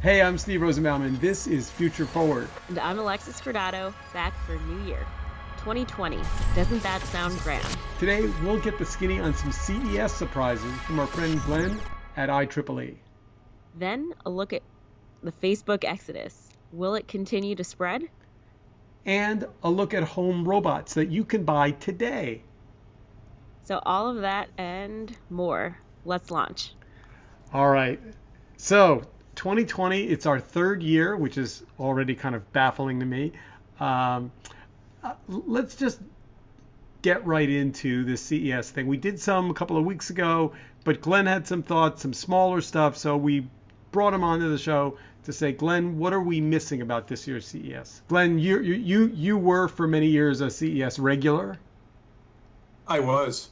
Hey, I'm Steve Rosenbaum, and this is Future Forward. And I'm Alexis Cordato, back for New Year 2020. Doesn't that sound grand? Today, we'll get the skinny on some CES surprises from our friend Glenn at IEEE. Then a look at the Facebook exodus. Will it continue to spread? And a look at home robots that you can buy today. So all of that and more. Let's launch. All right. So 2020, it's our third year, which is already kind of baffling to me. Let's just get right into this CES thing. We did some a couple of weeks ago, but Glenn had some thoughts, some smaller stuff, so we brought him onto the show to say, Glenn, what are we missing about this year's CES? Glenn, you were for many years a CES regular. I was.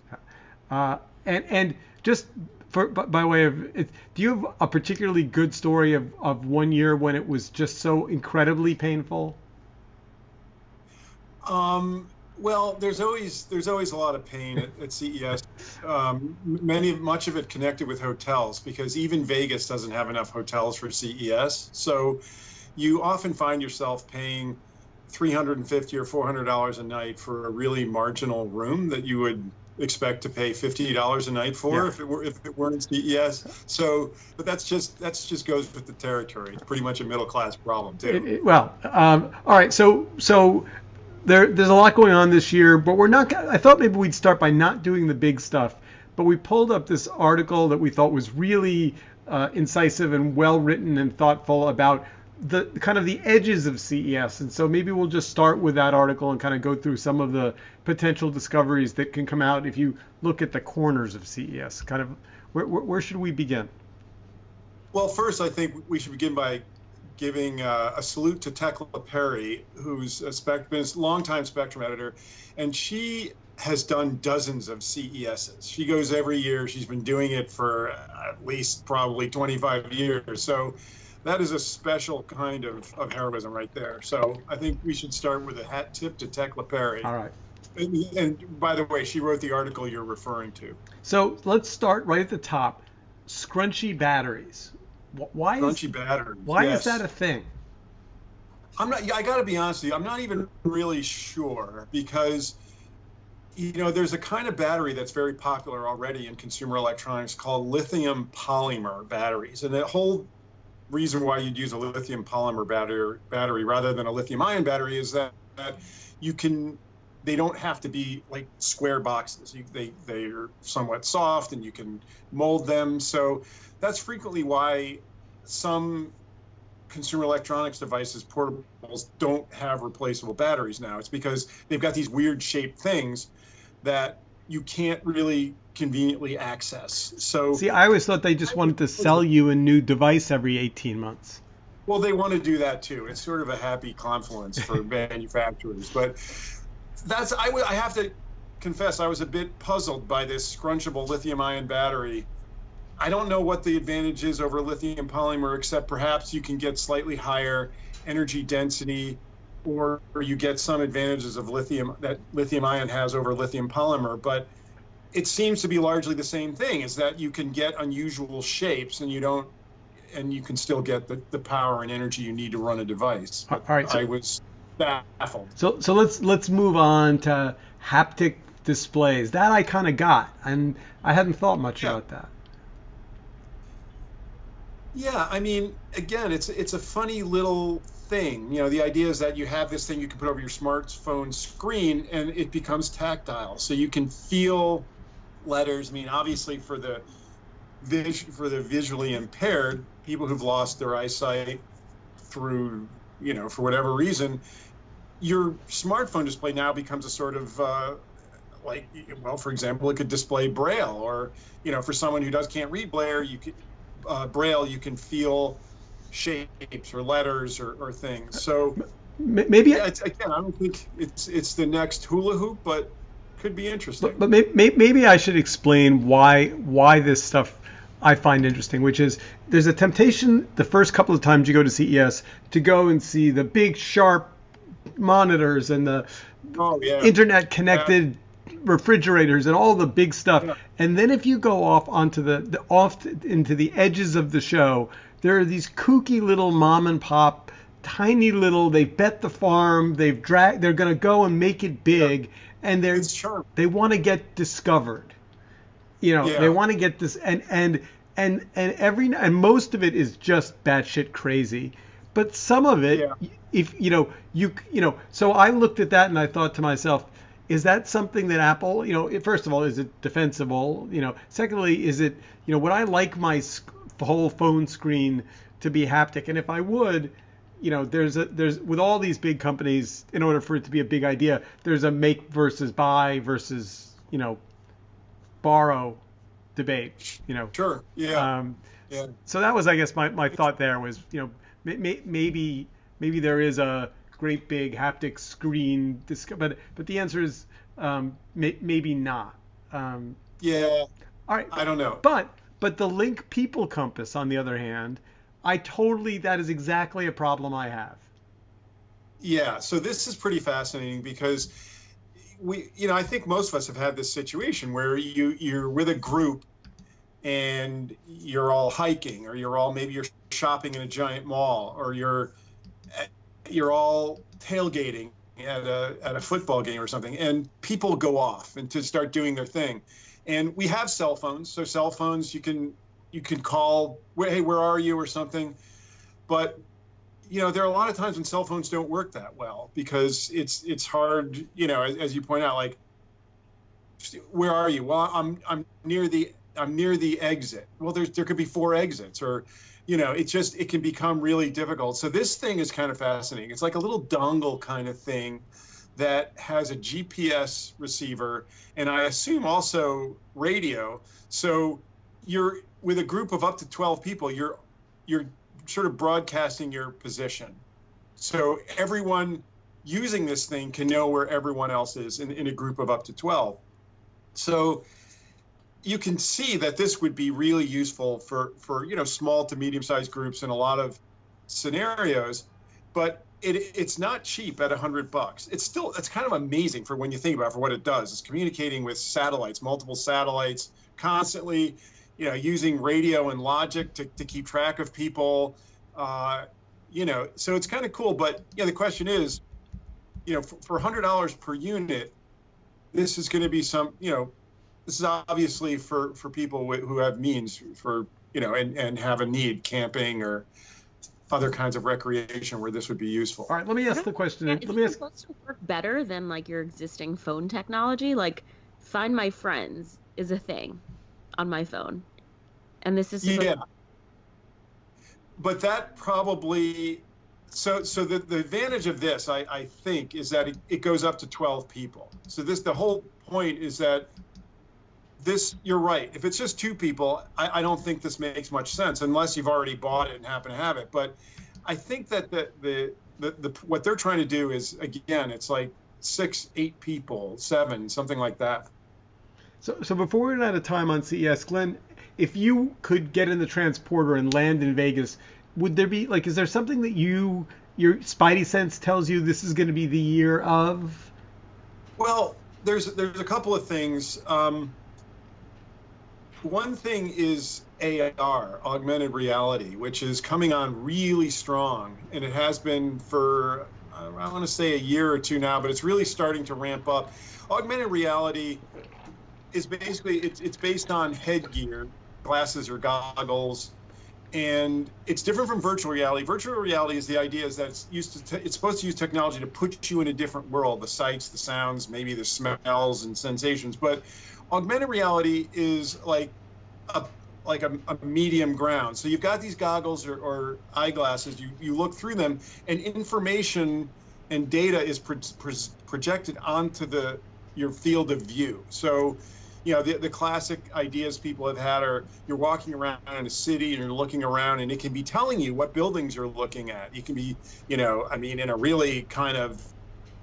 And just by way of, do you have a particularly good story of one year when it was just so incredibly painful? Well, there's always a lot of pain at CES. Much of it connected with hotels, because even Vegas doesn't have enough hotels for CES. So you often find yourself paying $350 or $400 a night for a really marginal room that you would expect to pay $50 a night for if it weren't CES. So, but that's just goes with the territory. It's pretty much a middle class problem too. All right. So there's a lot going on this year, but we're not. I thought maybe we'd start by not doing the big stuff, but we pulled up this article that we thought was really incisive and well written and thoughtful about the kind of the edges of CES. And so maybe we'll just start with that article and kind of go through some of the potential discoveries that can come out if you look at the corners of CES. Kind of where should we begin? Well, first, I think we should begin by giving a salute to Tekla Perry, who's been a longtime Spectrum editor, and she has done dozens of CESs. She goes every year. She's been doing it for at least probably 25 years. So that is a special kind of heroism right there. So I think we should start with a hat tip to Tekla Perry. All right. And by the way, she wrote the article you're referring to. So let's start right at the top. Scrunchy batteries. Why is that a thing? I got to be honest with you. I'm not even really sure, because there's a kind of battery that's very popular already in consumer electronics called lithium polymer batteries. And the whole reason why you'd use a lithium polymer battery rather than a lithium ion battery is that they don't have to be like square boxes. They are somewhat soft and you can mold them. So that's frequently why some consumer electronics devices, portables, don't have replaceable batteries now. It's because they've got these weird shaped things that you can't really conveniently access. So see, I always thought they just wanted to sell you a new device every 18 months. Well, they want to do that too. It's sort of a happy confluence for manufacturers. But I have to confess, I was a bit puzzled by this scrunchable lithium-ion battery. I don't know what the advantage is over lithium polymer, except perhaps you can get slightly higher energy density, or you get some advantages of lithium that lithium-ion has over lithium polymer. But it seems to be largely the same thing, is that you can get unusual shapes and you can still get the power and energy you need to run a device. All right. I was baffled. So let's move on to haptic displays. That I kind of got, and I hadn't thought much about that. Yeah, I mean, again, it's a funny little thing. The idea is that you have this thing you can put over your smartphone screen and it becomes tactile, so you can feel letters. I mean, obviously for the visually impaired, people who've lost their eyesight through, for whatever reason, your smartphone display now becomes a sort of for example, it could display Braille, or for someone who can't read Braille, you can feel shapes or letters or things. So maybe I don't think it's the next hula hoop, but could be interesting. But maybe I should explain why this stuff I find interesting, which is there's a temptation the first couple of times you go to CES to go and see the big sharp monitors and the internet connected refrigerators and all the big stuff. Yeah. And then if you go off onto into the edges of the show, there are these kooky little mom and pop, tiny little. They bet the farm. They're going to go and make it big, and they want to get discovered. They Yeah. want to get this, and most of it is just batshit crazy, but some of it, Yeah. if so I looked at that and I thought to myself, is that something that Apple, first of all, is it defensible? Secondly, is it, would I like my whole phone screen to be haptic? And if I would, there's with all these big companies, in order for it to be a big idea, there's a make versus buy versus, borrow debate. Sure. Yeah. Yeah. So that was, I guess, my thought there was, maybe there is a great big haptic screen, but the answer is maybe not. Yeah. All right. I don't know. But the Link People Compass, on the other hand, that is exactly a problem I have. Yeah. So this is pretty fascinating because I think most of us have had this situation where you're with a group and you're all hiking, or maybe you're shopping in a giant mall, or you're all tailgating at a football game or something, and people go off and to start doing their thing. And we have cell phones, so cell phones you can call, hey, where are you, or something. But there are a lot of times when cell phones don't work that well because it's hard, as you point out, like, where are you? Well, I'm near the exit. Well, there could be 4 exits, or it can become really difficult. So this thing is kind of fascinating. It's like a little dongle kind of thing that has a GPS receiver, and I assume also radio. So you're with a group of up to 12 people, you're sort of broadcasting your position. So everyone using this thing can know where everyone else is in a group of up to 12. So you can see that this would be really useful for small to medium-sized groups in a lot of scenarios, but it's not cheap at $100. It's kind of amazing for when you think about it, for what it does. It's communicating with satellites, multiple satellites, constantly, using radio and logic to keep track of people, so it's kind of cool. But the question is, for $100 per unit, this is going to be this is obviously for people who have means for, and have a need, camping or other kinds of recreation where this would be useful. All right, let me ask the question. Is it supposed to work better than like your existing phone technology? Like, Find My Friends is a thing on my phone, and this is but that probably the advantage of this, I think, is that it goes up to 12 people. So the whole point is that you're right. If it's just 2 people, I don't think this makes much sense unless you've already bought it and happen to have it. But I think that the what they're trying to do is, again, it's like 6, 8 people, 7, something like that. So before we run out of time on CES, Glenn, if you could get in the transporter and land in Vegas, would there be, like, is there something that your spidey sense tells you this is going to be the year of? Well, there's a couple of things. One thing is AR, augmented reality, which is coming on really strong, and it has been for, I want to say, a year or 2 now, but it's really starting to ramp up. Augmented reality is basically, it's based on headgear, glasses or goggles, and it's different from virtual reality. Virtual reality is the idea is that it's supposed to use technology to put you in a different world, the sights, the sounds, maybe the smells and sensations. But augmented reality is like a medium ground. So you've got these goggles or eyeglasses, you look through them, and information and data is projected onto your field of view. So the classic ideas people have had are, you're walking around in a city and you're looking around, and it can be telling you what buildings you're looking at. You can be, in a really kind of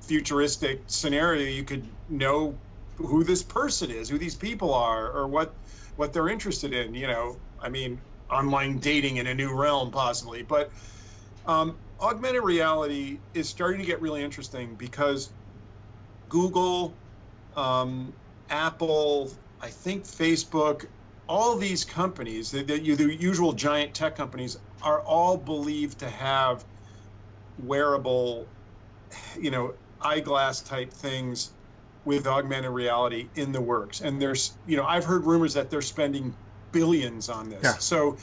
futuristic scenario, you could know who this person is, who these people are, or what they're interested in, online dating in a new realm possibly. But augmented reality is starting to get really interesting because Google, Apple, I think Facebook, all these companies, the usual giant tech companies, are all believed to have wearable, eyeglass type things with augmented reality in the works. And there's, I've heard rumors that they're spending billions on this. Yeah. So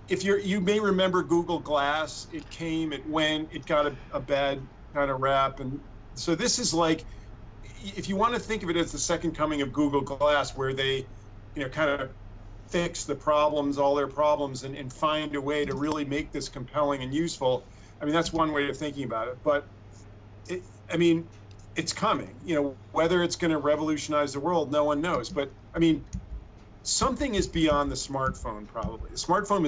if you may remember Google Glass, it came, it went, it got a bad kind of rap. And so this is like, if you want to think of it as the second coming of Google Glass, where they, kind of fix the problems, all their problems, and find a way to really make this compelling and useful. I mean, that's one way of thinking about it. But it's coming. Whether it's going to revolutionize the world, no one knows. But something is beyond the smartphone. Probably the smartphone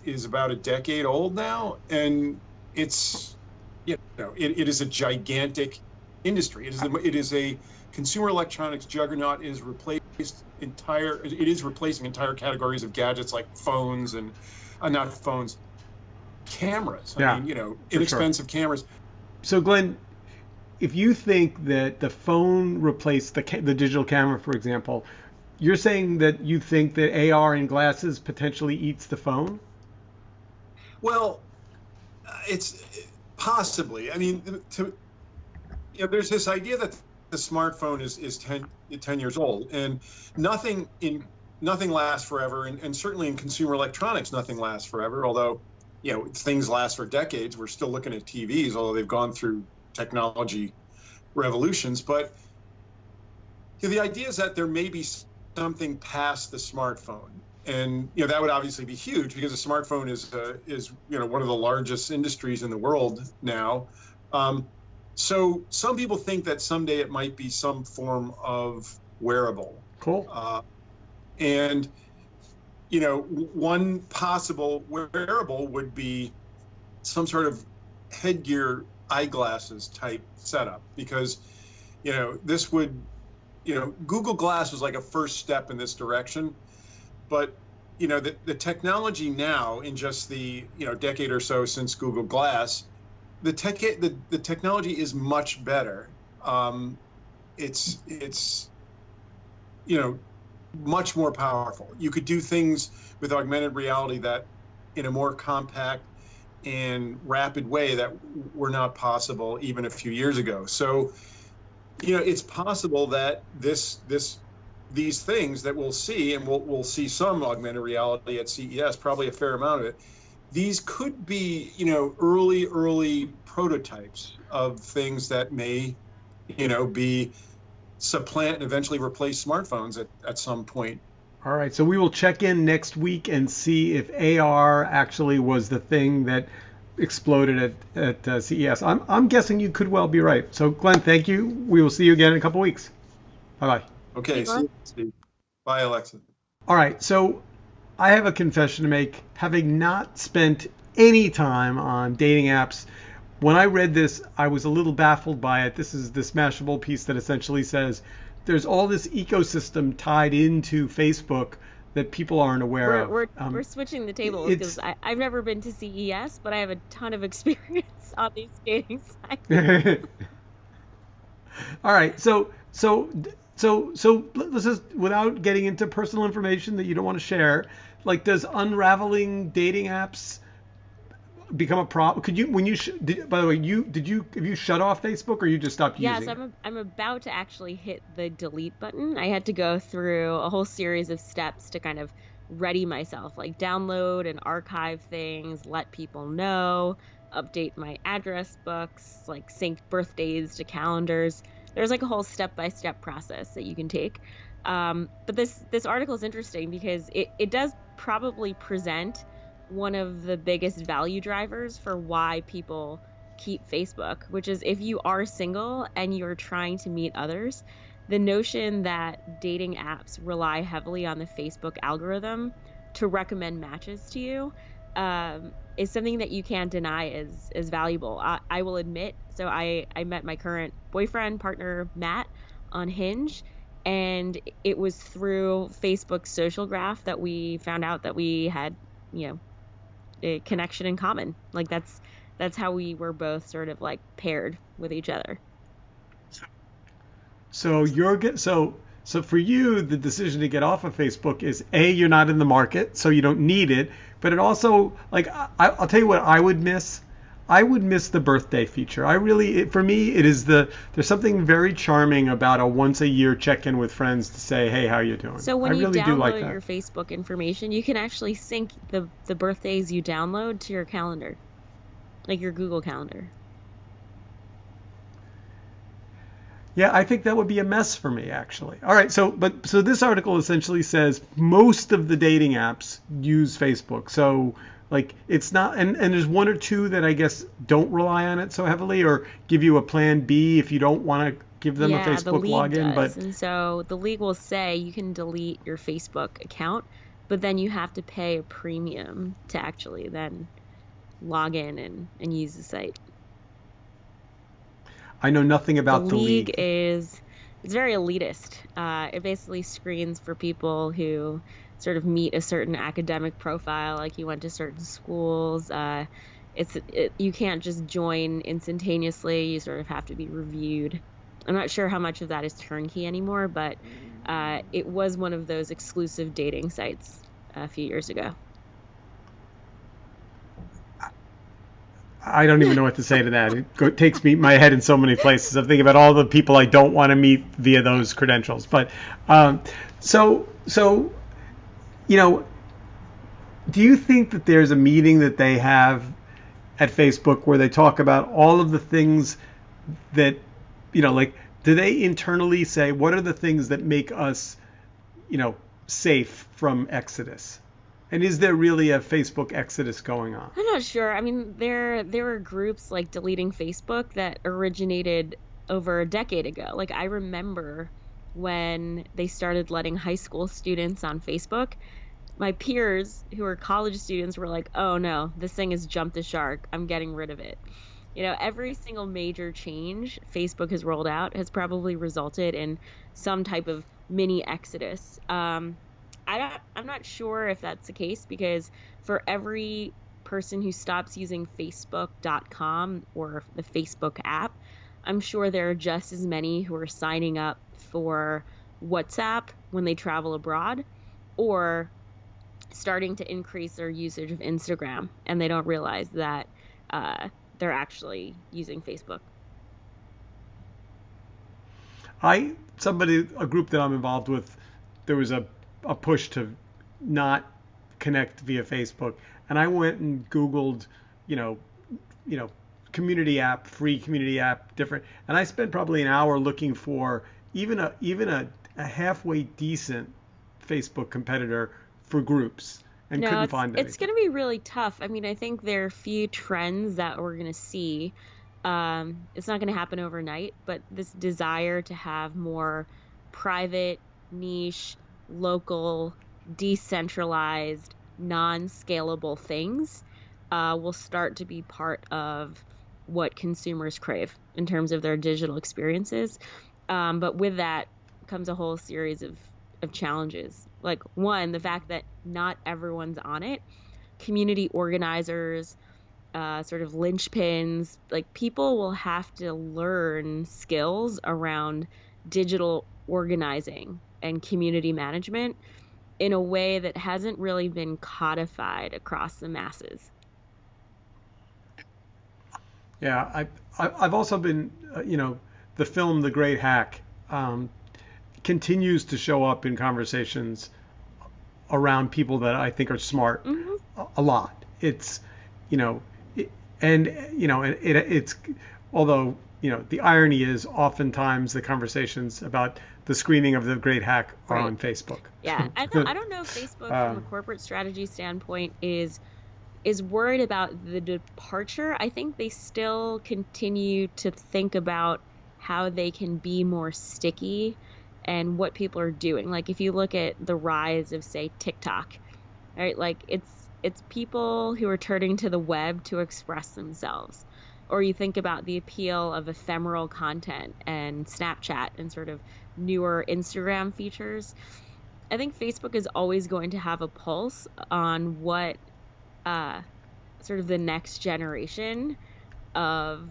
is about a decade old now, and it's it is a gigantic industry. It is a consumer electronics juggernaut. It is replacing entire categories of gadgets like phones and not phones, cameras. Yeah, inexpensive cameras. So Glenn, if you think that the phone replaced the digital camera, for example, you're saying that you think that AR in glasses potentially eats the phone? Well, it's possibly. There's this idea that the smartphone is 10 years old, and nothing lasts forever, and certainly in consumer electronics, nothing lasts forever. Although, things last for decades. We're still looking at TVs, although they've gone through technology revolutions. But the idea is that there may be something past the smartphone, and that would obviously be huge, because the smartphone is one of the largest industries in the world now. So some people think that someday it might be some form of wearable. Cool. And one possible wearable would be some sort of headgear eyeglasses type setup, because this would Google Glass was like a first step in this direction, but the technology now, in just the decade or so since Google Glass, the technology is much better. It's much more powerful. You could do things with augmented reality that in a more compact and rapid way that were not possible even a few years ago. So it's possible that these things that we'll see, and we'll see some augmented reality at CES, probably a fair amount of it. These could be, early prototypes of things that may, be supplant and eventually replace smartphones at some point. All right, so we will check in next week and see if AR actually was the thing that exploded at CES. I'm guessing you could well be right. So Glenn, thank you. We will see you again in a couple weeks. Bye-bye. Okay, see you, Steve. Bye, Alexa. All right, so I have a confession to make. Having not spent any time on dating apps, when I read this, I was a little baffled by it. This is the Smashable piece that essentially says there's all this ecosystem tied into Facebook that people aren't aware of. We're switching the tables, because I've never been to CES, but I have a ton of experience on these dating sites. All right, so let's just, without getting into personal information that you don't want to share, like, does unraveling dating apps become a problem? Could you, when you by the way, have you shut off Facebook, or you just stopped using it? Yes, I'm about to actually hit the delete button. I had to go through a whole series of steps to kind of ready myself, like download and archive things, let people know, update my address books, like sync birthdays to calendars. There's like a whole step-by-step process that you can take. But this article is interesting because it does probably present one of the biggest value drivers for why people keep Facebook, which is if you are single and you're trying to meet others, the notion that dating apps rely heavily on the Facebook algorithm to recommend matches to you is something that you can't deny is valuable. I will admit, so I met my current boyfriend, partner, Matt, on Hinge, and it was through Facebook's social graph that we found out that we had, a connection in common. Like that's how we were both sort of like paired with each other. So So for you, the decision to get off of Facebook is A, you're not in the market, so you don't need it. But it also, like, I'll tell you what I would miss. I would miss the birthday feature. For me, it is there's something very charming about a once a year check-in with friends to say, hey, how you doing? So I when you really do like download that. your Facebook information, you can actually sync the birthdays you download to your calendar, like your Google Calendar. Yeah, I think that would be a mess for me, actually. All right, so this article essentially says most of the dating apps use Facebook. So like it's not, and there's one or two that I guess don't rely on it so heavily, or give you a plan B if you don't want to give them a Yeah, the Facebook league login. does. But And so the league will say you can delete your Facebook account, but then you have to pay a premium to actually then log in and use the site. I know nothing The about the league league. it's very elitist. It basically screens for people who sort of meet a certain academic profile, like you went to certain schools. You can't just join instantaneously. You sort of have to be reviewed. I'm not sure how much of that is turnkey anymore, but it was one of those exclusive dating sites a few years ago. I don't even know what to say to that. It takes me my head in so many places. I'm thinking about all the people I don't want to meet via those credentials. But so you know, do you think that there's a meeting that they have at Facebook where they talk about all of the things that, like, do they internally say what are the things that make us, safe from Exodus? And is there really a Facebook exodus going on? I'm not sure. I mean, there were groups like Deleting Facebook that originated over a decade ago. Like I remember when they started letting high school students on Facebook, my peers who were college students were like, "Oh no, this thing has jumped the shark. I'm getting rid of it." Every single major change Facebook has rolled out has probably resulted in some type of mini exodus. I'm not sure if that's the case because for every person who stops using Facebook.com or the Facebook app, I'm sure there are just as many who are signing up for WhatsApp when they travel abroad or starting to increase their usage of Instagram and they don't realize that they're actually using Facebook. A group that I'm involved with, there was a push to not connect via Facebook, and I went and Googled, you know, free community app, different, and I spent probably an hour looking for even a halfway decent Facebook competitor for groups, and No, couldn't it's find it's anything. going to be really tough. I mean, I think there are a few trends that we're going to see. It's not going to happen overnight, but this desire to have more private, niche, local, decentralized, non-scalable things will start to be part of what consumers crave in terms of their digital experiences. But with that comes a whole series of challenges. Like one, the fact that not everyone's on it. Community organizers, sort of linchpins, like people will have to learn skills around digital organizing and community management in a way that hasn't really been codified across the masses. Yeah, I've also been, the film The Great Hack continues to show up in conversations around people that I think are smart Mm-hmm. a lot. It's, you know, it, and it's although the irony is oftentimes the conversations about the screening of The Great Hack are Right. on Facebook. Yeah, I don't know if Facebook from a corporate strategy standpoint is worried about the departure. I think they still continue to think about how they can be more sticky and what people are doing. Like if you look at the rise of say TikTok, right? Like it's people who are turning to the web to express themselves. Or you think about the appeal of ephemeral content and Snapchat and sort of newer Instagram features. I think Facebook is always going to have a pulse on what uh, sort of the next generation of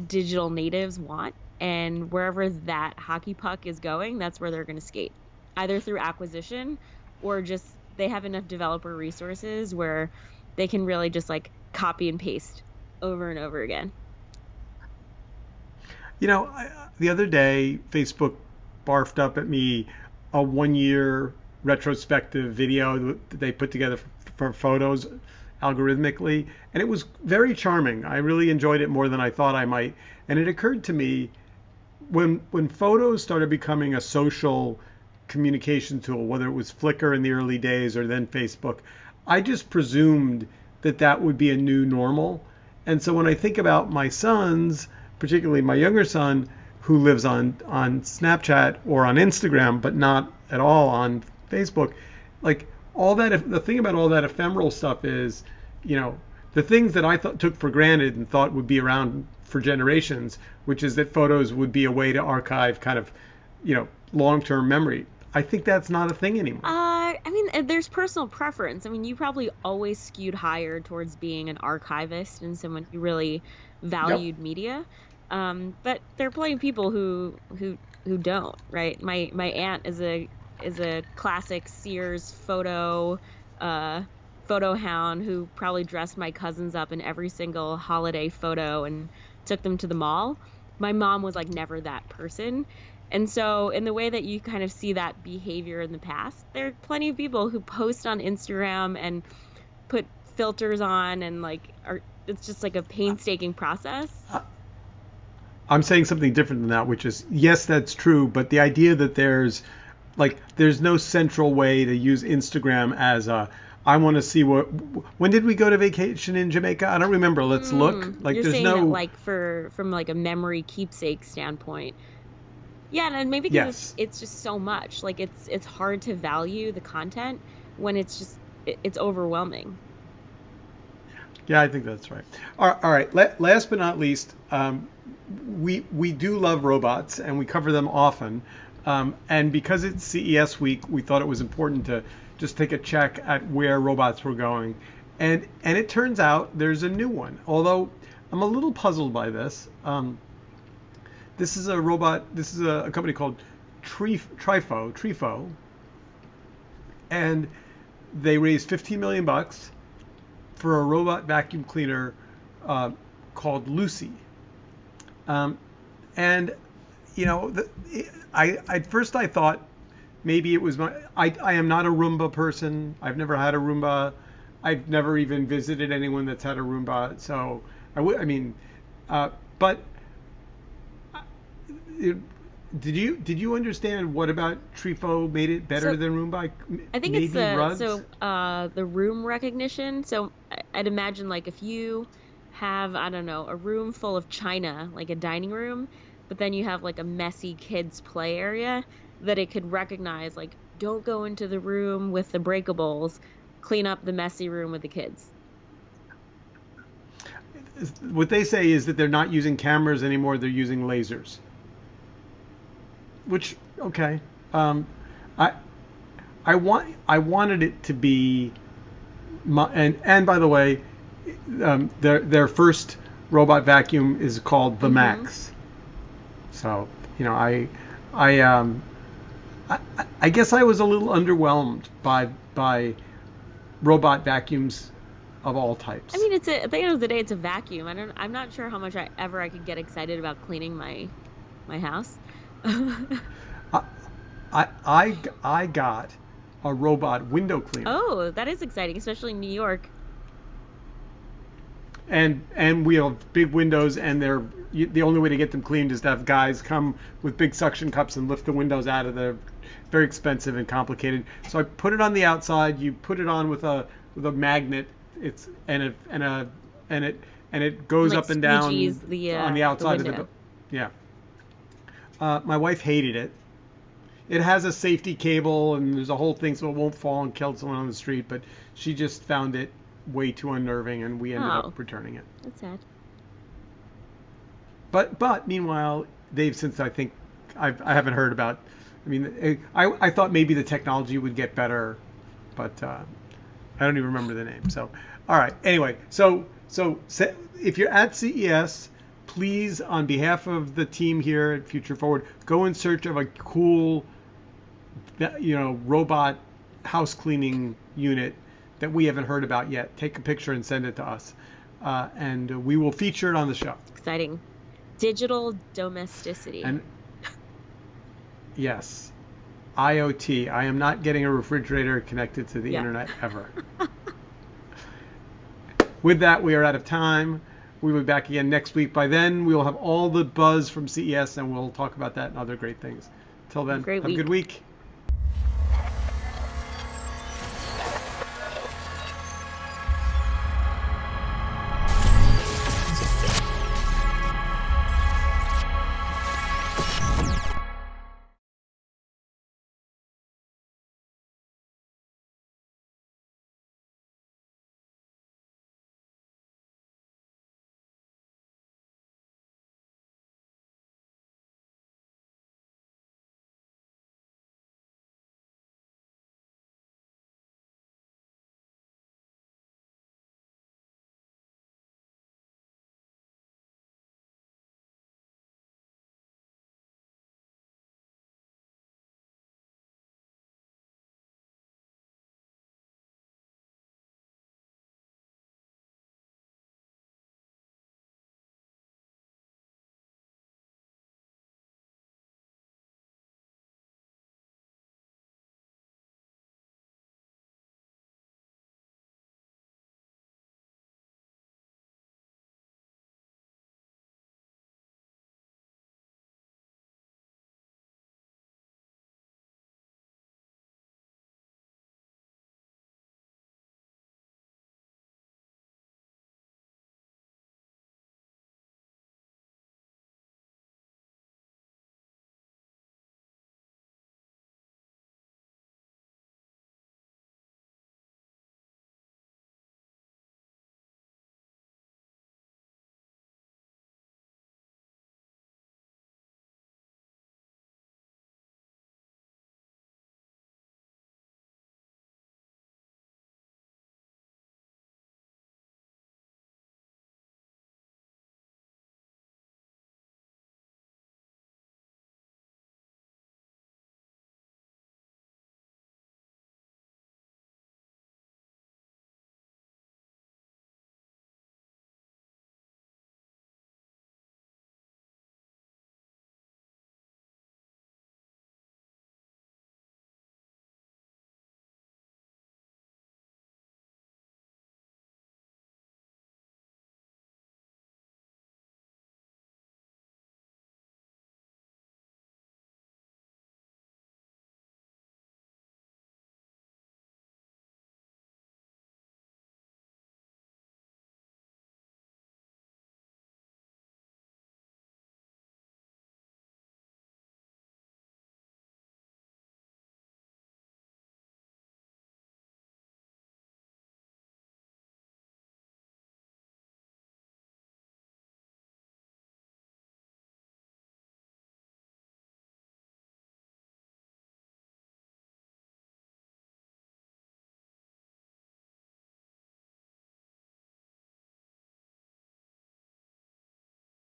digital natives want. and wherever that hockey puck is going, that's where they're going to skate, either through acquisition or just they have enough developer resources where they can really just like copy and paste over and over again. The other day, Facebook barfed up at me a 1 year retrospective video that they put together for photos algorithmically, and it was very charming. I really enjoyed it more than I thought I might. And it occurred to me when photos started becoming a social communication tool, whether it was Flickr in the early days or then Facebook, I just presumed that that would be a new normal. And so when I think about my sons, particularly my younger son, who lives on Snapchat or on Instagram, but not at all on Facebook, like all that, the thing about all that ephemeral stuff is, the things that I took for granted and thought would be around for generations, which is that photos would be a way to archive kind of, long-term memory. I think that's not a thing anymore. I mean, there's personal preference. I mean, you probably always skewed higher towards being an archivist and someone who really valued media. But there are plenty of people who don't, right? My aunt is a classic Sears photo hound who probably dressed my cousins up in every single holiday photo and took them to the mall. My mom was like never that person. And so in the way that you kind of see that behavior in the past, there are plenty of people who post on Instagram and put filters on and it's just like a painstaking process. I'm saying something different than that, which is, yes, that's true, but the idea that there's no central way to use Instagram as I want to see when did we go to vacation in Jamaica? I don't remember. Let's look. You're saying that from a memory keepsake standpoint. Yeah, and maybe because it's just so much. Like it's hard to value the content when it's overwhelming. Yeah, I think that's right. All right. Last but not least, we do love robots and we cover them often. And because it's CES week, we thought it was important to just take a check at where robots were going. And it turns out there's a new one. Although I'm a little puzzled by this. This is a robot. This is a company called Trifo, and they raised $15 million for a robot vacuum cleaner called Lucy. And at first I thought maybe it was I am not a Roomba person. I've never had a Roomba. I've never even visited anyone that's had a Roomba. So but. Did you understand what about Trifo made it better than Roomba? I think it's the room recognition. So I'd imagine like if you have, I don't know, a room full of china, like a dining room, but then you have like a messy kids play area, that it could recognize like, don't go into the room with the breakables, clean up the messy room with the kids. What they say is that they're not using cameras anymore, they're using lasers. Which, okay, I wanted it to be, and by the way, their first robot vacuum is called the Max. So I guess I was a little underwhelmed by robot vacuums of all types. I mean, at the end of the day, it's a vacuum. I'm not sure how much I could get excited about cleaning my house. I got a robot window cleaner. Oh, that is exciting, especially in New York. And we have big windows, and the only way to get them cleaned is to have guys come with big suction cups and lift the windows out of there. Very expensive and complicated. So I put it on the outside. You put it on with a magnet. And it goes up and down on the outside of the yeah. My wife hated it. It has a safety cable and there's a whole thing so it won't fall and kill someone on the street, but she just found it way too unnerving and we ended up returning it. That's sad. But meanwhile, they've since I think I haven't heard about. I mean, I thought maybe the technology would get better, but I don't even remember the name. So all right. Anyway, so if you're at CES, please, on behalf of the team here at Future Forward, go in search of a cool, robot house cleaning unit that we haven't heard about yet. Take a picture and send it to us, and we will feature it on the show. Exciting. Digital domesticity. And yes, IoT. I am not getting a refrigerator connected to the internet ever. With that, we are out of time. We'll be back again next week. By then, we will have all the buzz from CES, and we'll talk about that and other great things. Till then, have a good week.